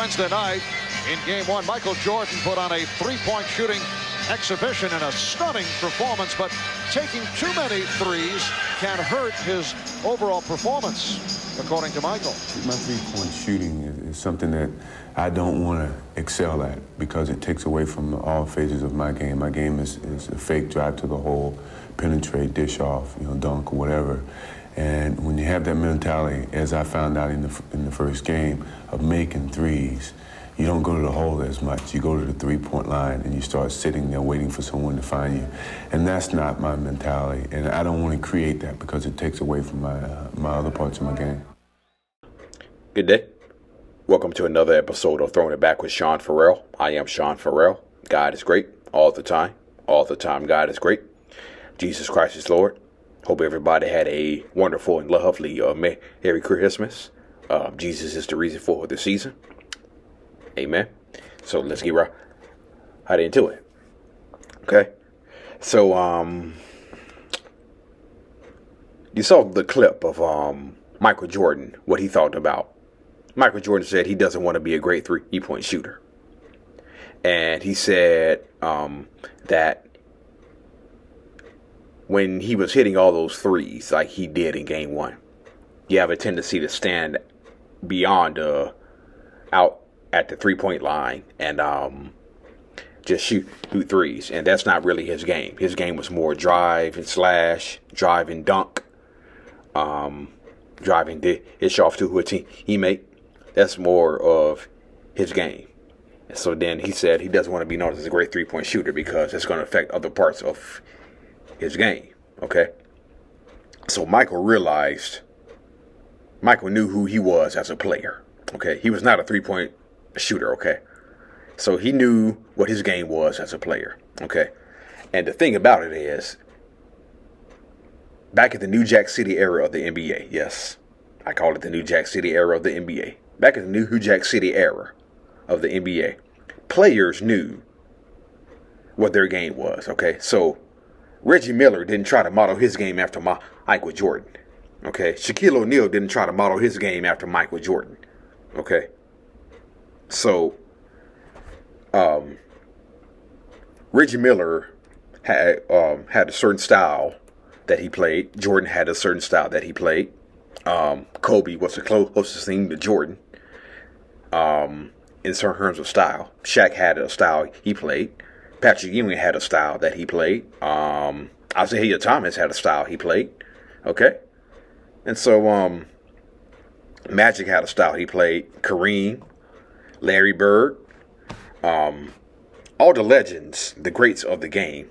Wednesday night in Game 1. Michael Jordan put on a three-point shooting exhibition and a stunning performance, but taking too many threes can hurt his overall performance, according to Michael. My three-point shooting is something that I don't want to excel at because it takes away from all phases of my game. My game is a fake drive to the hole, penetrate, dish off, dunk or whatever. And when you have that mentality, as I found out in the first game, of making threes, you don't go to the hole as much. You go to the three-point line and you start sitting there waiting for someone to find you. And that's not my mentality. And I don't want to create that because it takes away from my other parts of my game. Good day. Welcome to another episode of Throwing It Back with Sean Farrell. I am Sean Farrell. God is great all the time. All the time, God is great. Jesus Christ is Lord. Hope everybody had a wonderful and lovely Merry Christmas. Jesus is the reason for the season. Amen. So let's get right into it. Okay. So you saw the clip of Michael Jordan, what he thought about. Michael Jordan said he doesn't want to be a great three-point shooter. And he said that when he was hitting all those threes like he did in Game 1, you have a tendency to stand beyond out at the three-point line and just shoot threes. And that's not really his game. His game was more drive and slash, drive and dunk, driving dish off to a teammate. That's more of his game. And so then he said he doesn't want to be known as a great three-point shooter because it's going to affect other parts of his game. Okay. So Michael knew who he was as a player. Okay. He was not a three-point shooter. Okay. So he knew what his game was as a player. Okay. And the thing about it is, back at the New Jack City era of the NBA, yes, I call it the New Jack City era of the NBA. Back in the New Jack City era of the NBA, players knew what their game was, okay? So Reggie Miller didn't try to model his game after Michael Jordan, okay? Shaquille O'Neal didn't try to model his game after Michael Jordan, okay? So Reggie Miller had a certain style that he played. Jordan had a certain style that he played. Kobe was the closest thing to Jordan in certain terms of style. Shaq had a style he played. Patrick Ewing had a style that he played. Isaiah Thomas had a style he played. Okay? And so Magic had a style he played. Kareem, Larry Bird, all the legends, the greats of the game,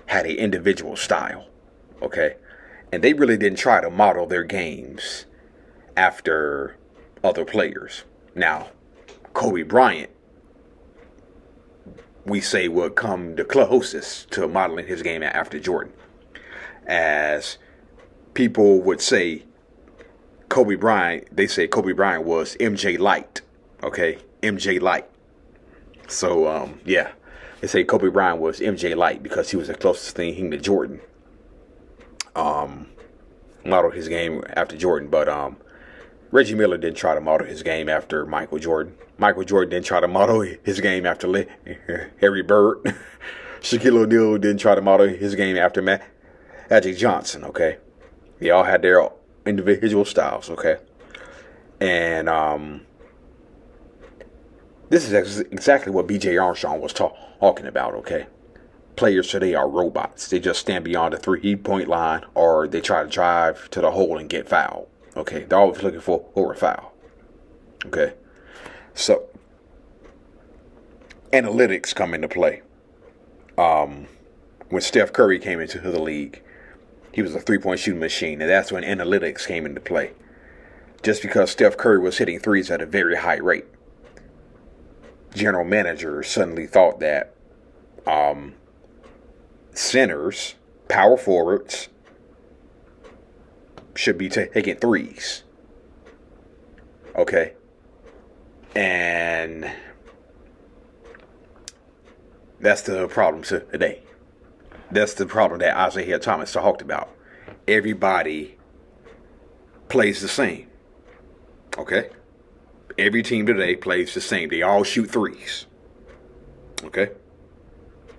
had an individual style. Okay? And they really didn't try to model their games after other players. Now, Kobe Bryant, we say, would come the closest to modeling his game after Jordan. As people would say, they say Kobe Bryant was MJ Light. Okay? MJ Light. So, yeah. They say Kobe Bryant was MJ Light because he was the closest thing to Jordan. Modeled his game after Jordan, but Reggie Miller didn't try to model his game after Michael Jordan. Michael Jordan didn't try to model his game after Larry Bird. Shaquille O'Neal didn't try to model his game after Magic Johnson. Okay, they all had their individual styles. Okay, and this is exactly what B.J. Armstrong was talking about. Okay. Players today are robots. They just stand beyond the three-point line or they try to drive to the hole and get fouled. Okay, they're always looking for a foul. Okay, so analytics come into play. When Steph Curry came into the league, he was a three-point shooting machine, and that's when analytics came into play. Just because Steph Curry was hitting threes at a very high rate, general managers suddenly thought that centers, power forwards, should be taking threes. Okay. And that's the problem today. That's the problem that Isaiah Thomas talked about. Everybody plays the same. Okay. Every team today plays the same. They all shoot threes. Okay?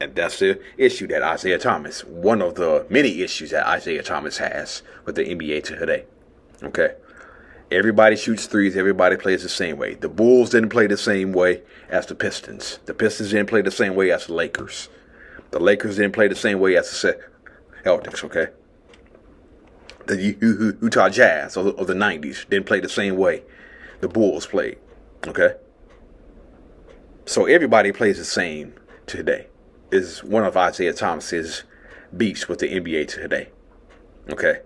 And that's the issue that Isaiah Thomas, one of the many issues that Isaiah Thomas has with the NBA today. Okay? Everybody shoots threes. Everybody plays the same way. The Bulls didn't play the same way as the Pistons. The Pistons didn't play the same way as the Lakers. The Lakers didn't play the same way as the Celtics, okay? The Utah Jazz of the 90s didn't play the same way the Bulls played, okay? So everybody plays the same today. Is one of Isaiah Thomas's beefs with the NBA today, okay?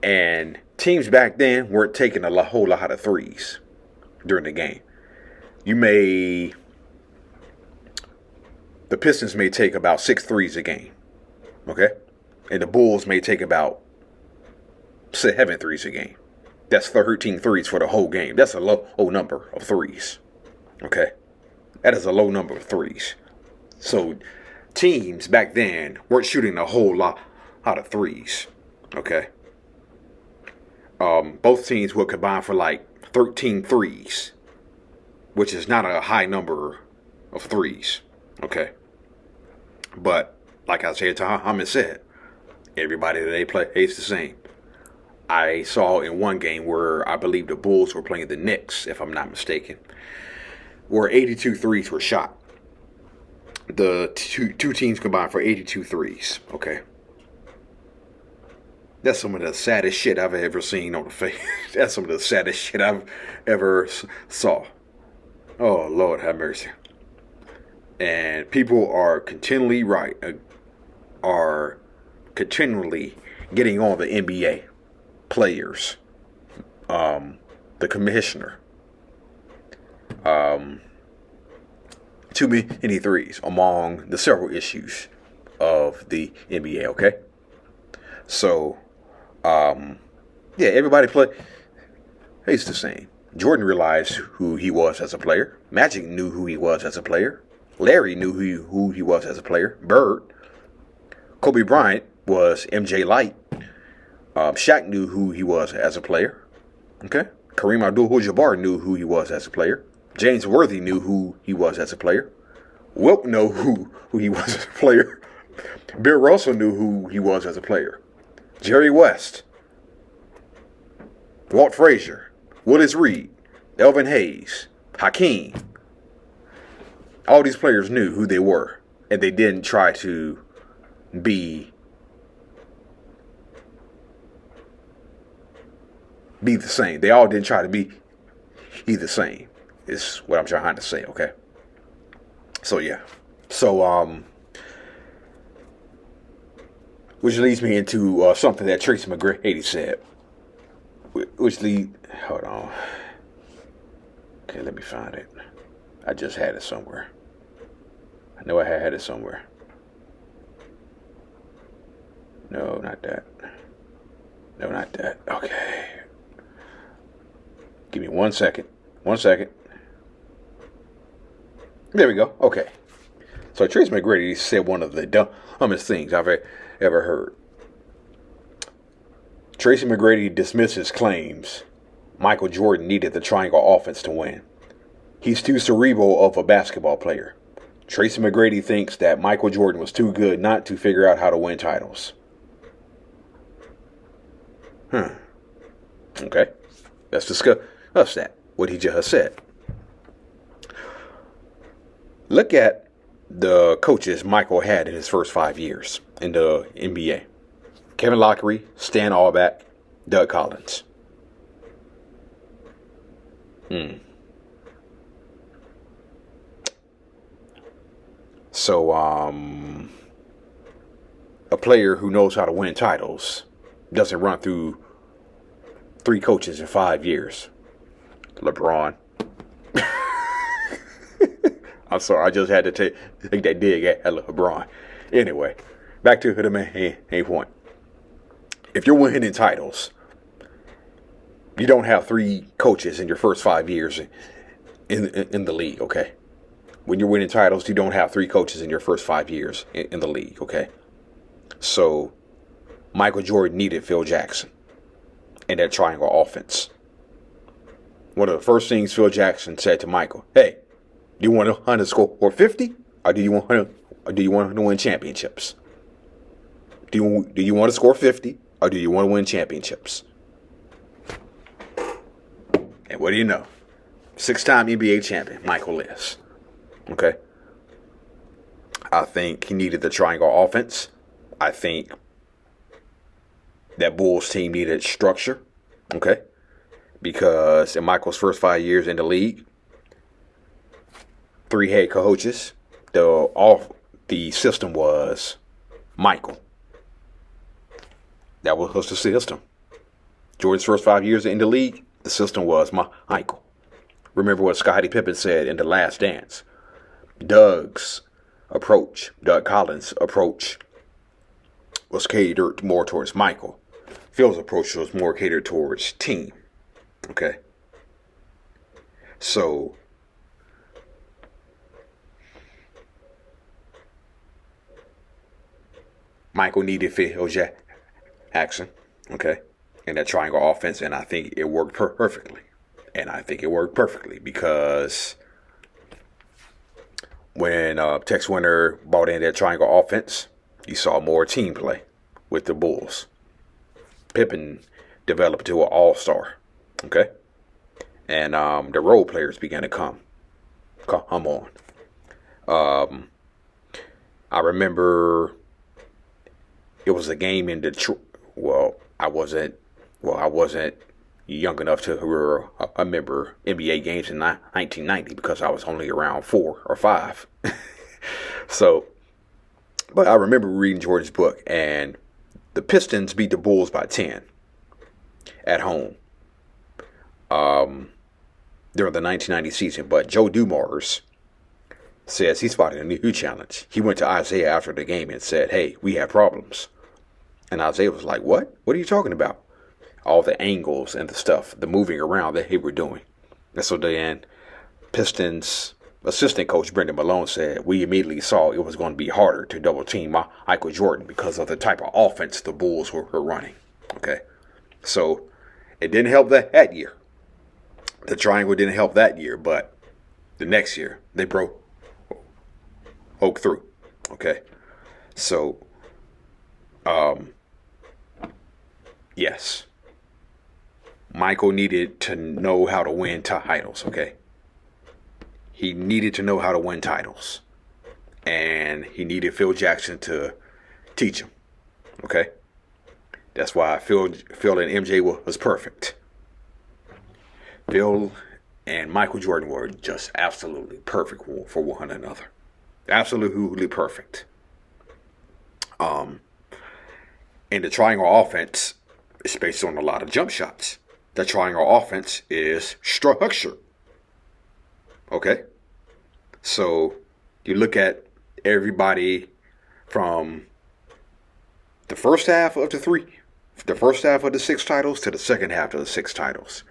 And teams back then weren't taking a whole lot of threes during the game. The Pistons may take about 6 threes a game, okay? And the Bulls may take about 7 threes a game. That's 13 threes for the whole game. That's a low number of threes, okay? That is a low number of threes. So teams back then weren't shooting a whole lot of threes, okay? Both teams would combine for like 13 threes, which is not a high number of threes, okay? But like Isaiah Thomas said, everybody that they play is the same. I saw in one game where I believe the Bulls were playing the Knicks, if I'm not mistaken, where 82 threes were shot. The two teams combined for 82 threes, okay? That's some of the saddest shit I've ever seen on the face. That's some of the saddest shit I've ever saw. Oh, Lord have mercy. And people are continually getting on the NBA players, the commissioner, too many threes among the several issues of the NBA, okay? So, yeah, everybody plays the same. Jordan realized who he was as a player. Magic knew who he was as a player. Larry knew who he was as a player. Bird. Kobe Bryant was MJ Light. Shaq knew who he was as a player. Okay? Kareem Abdul-Jabbar knew who he was as a player. James Worthy knew who he was as a player. Wilt knew who he was as a player. Bill Russell knew who he was as a player. Jerry West. Walt Frazier. Willis Reed. Elvin Hayes. Hakeem. All these players knew who they were, and they didn't try to be the same. They all didn't try to be the same. Is what I'm trying to say, okay? So yeah. So which leads me into something that Tracy McGrady said. Hold on. Okay, let me find it. I just had it somewhere. I know I had it somewhere. No, not that. No, not that. Okay. Give me 1 second. 1 second. There we go. Okay. So Tracy McGrady said one of the dumbest things I've ever heard. Tracy McGrady dismisses claims Michael Jordan needed the triangle offense to win. He's too cerebral of a basketball player. Tracy McGrady thinks that Michael Jordan was too good not to figure out how to win titles. Okay. Let's discuss that. What he just said. Look at the coaches Michael had in his first 5 years in the NBA. Kevin Lockery, Stan Alback, Doug Collins. So, a player who knows how to win titles doesn't run through 3 coaches in 5 years. LeBron. I'm sorry, I just had to take that dig at LeBron. Anyway, back to the main point. If you're winning titles, you don't have 3 coaches in your first 5 years in the league, okay? When you're winning titles, you don't have 3 coaches in your first 5 years in the league, okay? So, Michael Jordan needed Phil Jackson and that triangle offense. one of the first things Phil Jackson said to Michael, hey, do you want to underscore 50 or do you want to win championships? Do you want to score 50 or do you want to win championships? And what do you know? 6-time NBA champion, Michael is. Okay. I think he needed the triangle offense. I think that Bulls team needed structure. Okay. Because in Michael's first 5 years in the league, 3 head coaches, the system was Michael. That was the system. Jordan's first 5 years in the league, the system was Michael. Remember what Scottie Pippen said in The Last Dance. Doug Collins' approach was catered more towards Michael. Phil's approach was more catered towards team. Okay. So Michael needed Phil Jackson, okay, in that triangle offense, and I think it worked perfectly. And I think it worked perfectly because when Tex Winter brought in that triangle offense, you saw more team play with the Bulls. Pippen developed to an all-star, okay? And the role players began to come on. I remember it was a game in Detroit. I wasn't young enough to remember NBA games in 1990 because I was only around 4 or 5. But I remember reading Jordan's book, and the Pistons beat the Bulls by 10 at home during the 1990 season. But Joe Dumars says he spotted a new challenge. He went to Isaiah after the game and said, hey, we have problems. And Isaiah was like, what? What are you talking about? All the angles and the stuff, the moving around that they were doing. And so then Pistons assistant coach Brendan Malone said, we immediately saw it was going to be harder to double team Michael Jordan because of the type of offense the Bulls were running. Okay. So it didn't help that year. The triangle didn't help that year, but the next year they broke through. Okay. So, yes. Michael needed to know how to win titles, okay? He needed to know how to win titles. And he needed Phil Jackson to teach him, okay? That's why Phil and MJ was perfect. Phil and Michael Jordan were just absolutely perfect for one another. Absolutely perfect. And the triangle offense is based on a lot of jump shots. The triangle offense is structure. Okay? So you look at everybody from the first half of the 6 titles to the second half of the 6 titles.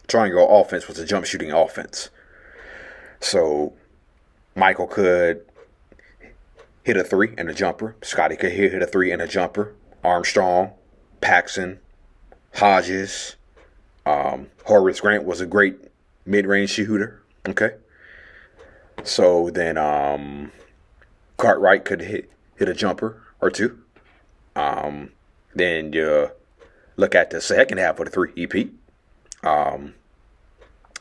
Triangle offense was a jump shooting offense. So Michael could hit a 3 and a jumper. Scottie could hit a 3 and a jumper. Armstrong, Paxson, Hodges, Horace Grant was a great mid-range shooter. Okay. So then Cartwright could hit a jumper or 2. Then you look at the second half of the 3 EP.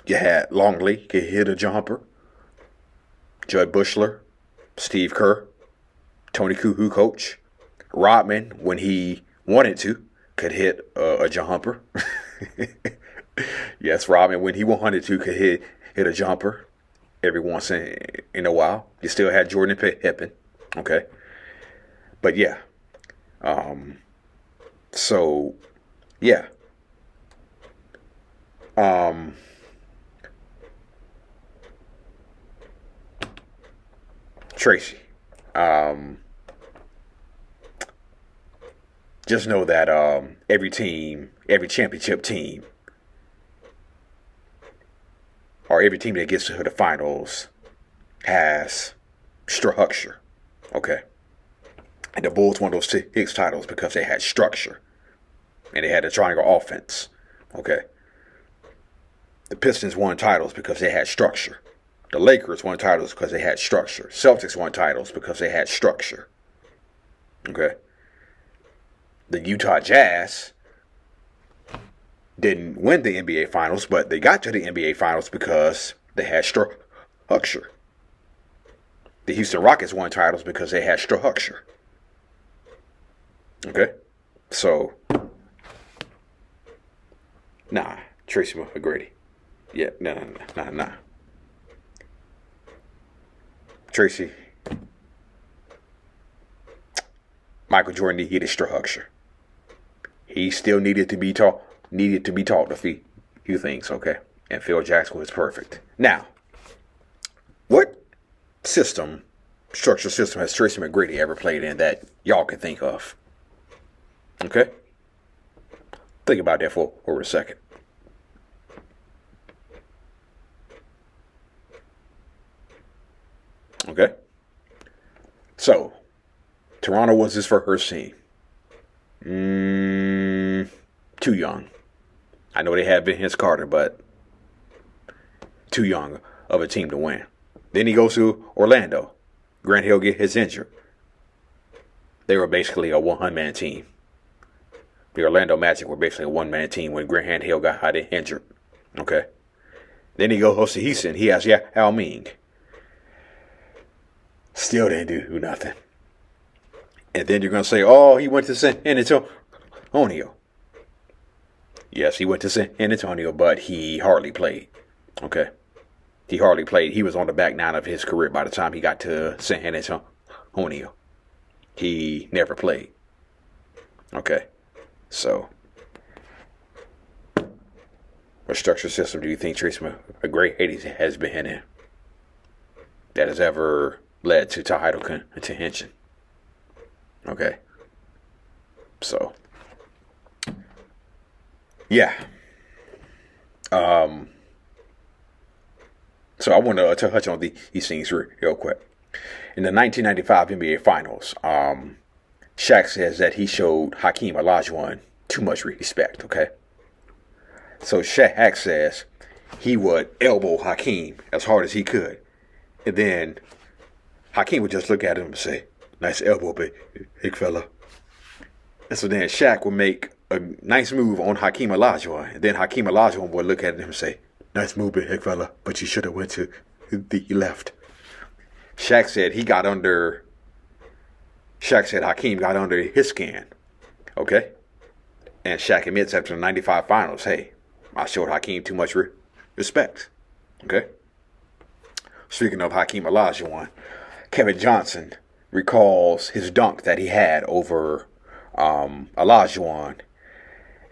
You had Longley could hit a jumper. Judd Bushler, Steve Kerr, Tony Kukoc, Rodman, when he wanted to, could hit a jumper. Yes, Rodman, when he wanted to, could hit a jumper every once in a while. You still had Jordan Pippen. Okay. But yeah. So, yeah. Tracy. Just know that every team, every championship team, or every team that gets to the finals has structure. Okay. And the Bulls won those 6 titles because they had structure. And they had a triangle offense. Okay. The Pistons won titles because they had structure. The Lakers won titles because they had structure. Celtics won titles because they had structure. Okay. The Utah Jazz didn't win the NBA Finals, but they got to the NBA Finals because they had structure. The Houston Rockets won titles because they had structure. Okay? So, nah, Tracy McGrady. Yeah, nah. Tracy. Michael Jordan needed structure. He still needed to be taught a few things, okay? And Phil Jackson was perfect. Now, what structural system has Tracy McGrady ever played in that y'all can think of? Okay? Think about that for a second. Okay? So, Toronto was his first team. Too young. I know they had Vince Carter, but too young of a team to win. Then he goes to Orlando. Grant Hill gets injured. They were basically a one-man team. The Orlando Magic were basically a one-man team when Grant Hill got injured. Okay. Then he goes to Houston. He has Yao Ming. Still didn't do nothing. And then you're going to say, oh, he went to San Antonio. Yes, he went to San Antonio, but he hardly played. Okay. He hardly played. He was on the back nine of his career by the time he got to San Antonio. He never played. Okay. So, what structural system do you think Tracy McGrady has been in that has ever led to title contention? Okay. So, yeah. So I want to touch on these things real quick. In the 1995 NBA Finals, Shaq says that he showed Hakeem Olajuwon too much respect, okay? So Shaq says he would elbow Hakeem as hard as he could. And then Hakeem would just look at him and say, nice elbow, big fella. And so then Shaq would make a nice move on Hakeem Olajuwon. And then Hakeem Olajuwon would look at him and say, nice move, big fella, but you should have went to the left. Shaq said Hakeem got under his skin. Okay? And Shaq admits after the 95 finals, hey, I showed Hakeem too much respect. Okay? Speaking of Hakeem Olajuwon, Kevin Johnson recalls his dunk that he had over Olajuwon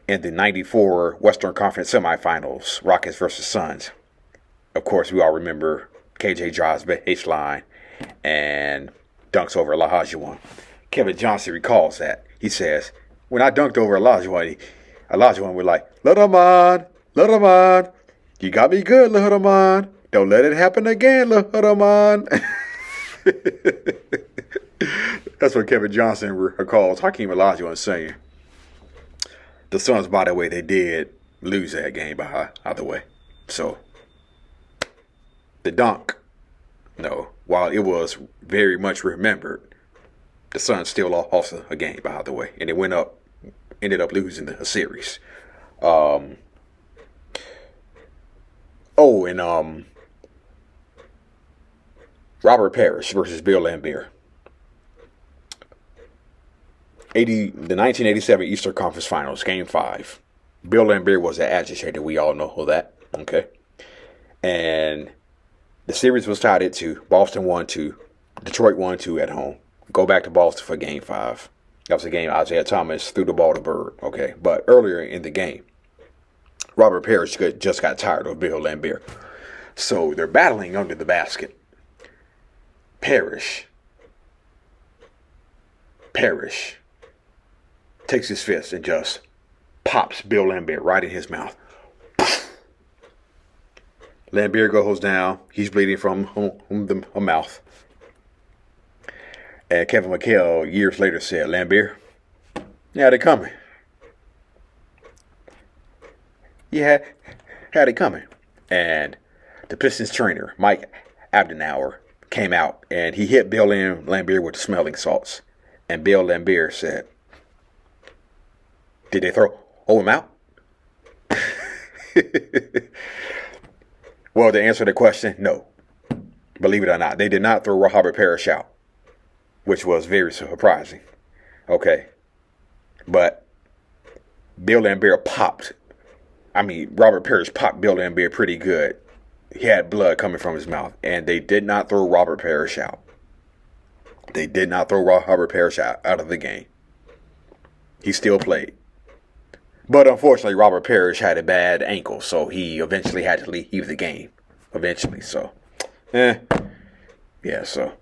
in the 94 Western Conference semifinals, Rockets versus Suns. Of course, we all remember KJ drives baseline and dunks over Olajuwon. Kevin Johnson recalls that. He says, when I dunked over Olajuwon was like, little man, you got me good, little man. Don't let it happen again, little man. That's what Kevin Johnson recalls Hakeem Olajuwon saying. The Suns, by the way, they did lose that game, by the way. So, the dunk, no, while it was very much remembered, the Suns still lost a game, by the way. And it ended up losing the series. Robert Parish versus Bill Laimbeer. The 1987 Eastern Conference Finals, Game 5. Bill Laimbeer was an agitator. We all know that. Okay. And the series was tied at 2. Boston 1-2. Detroit 1-2 at home. Go back to Boston for Game 5. That was a game Isaiah Thomas threw the ball to Bird. Okay. But earlier in the game, Robert Parish just got tired of Bill Laimbeer. So they're battling under the basket. Parish takes his fist and just pops Bill Laimbeer right in his mouth. Laimbeer goes down. He's bleeding from the mouth. And Kevin McHale, years later, said, Laimbeer, yeah, they're coming. Yeah, had it coming. And the Pistons trainer, Mike Abdenauer, came out and he hit Bill Laimbeer with the smelling salts. And Bill Laimbeer said, "Did they throw him out?" Well, to answer the question, no. Believe it or not, they did not throw Robert Parish out, which was very surprising. Okay. But Bill Laimbeer Robert Parish popped Bill Laimbeer pretty good. He had blood coming from his mouth, and they did not throw Robert Parish out. They did not throw Robert Parish out of the game. He still played. But unfortunately, Robert Parish had a bad ankle, so he eventually had to leave the game. Eventually, so. Yeah, so.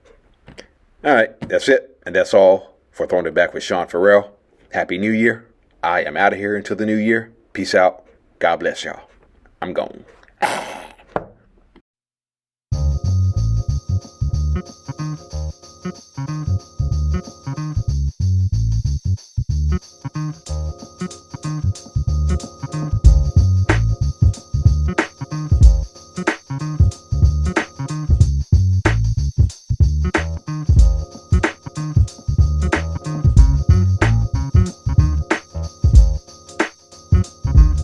All right, that's it. And that's all for Throwing It Back with Sean Farrell. Happy New Year. I am out of here until the new year. Peace out. God bless y'all. I'm gone.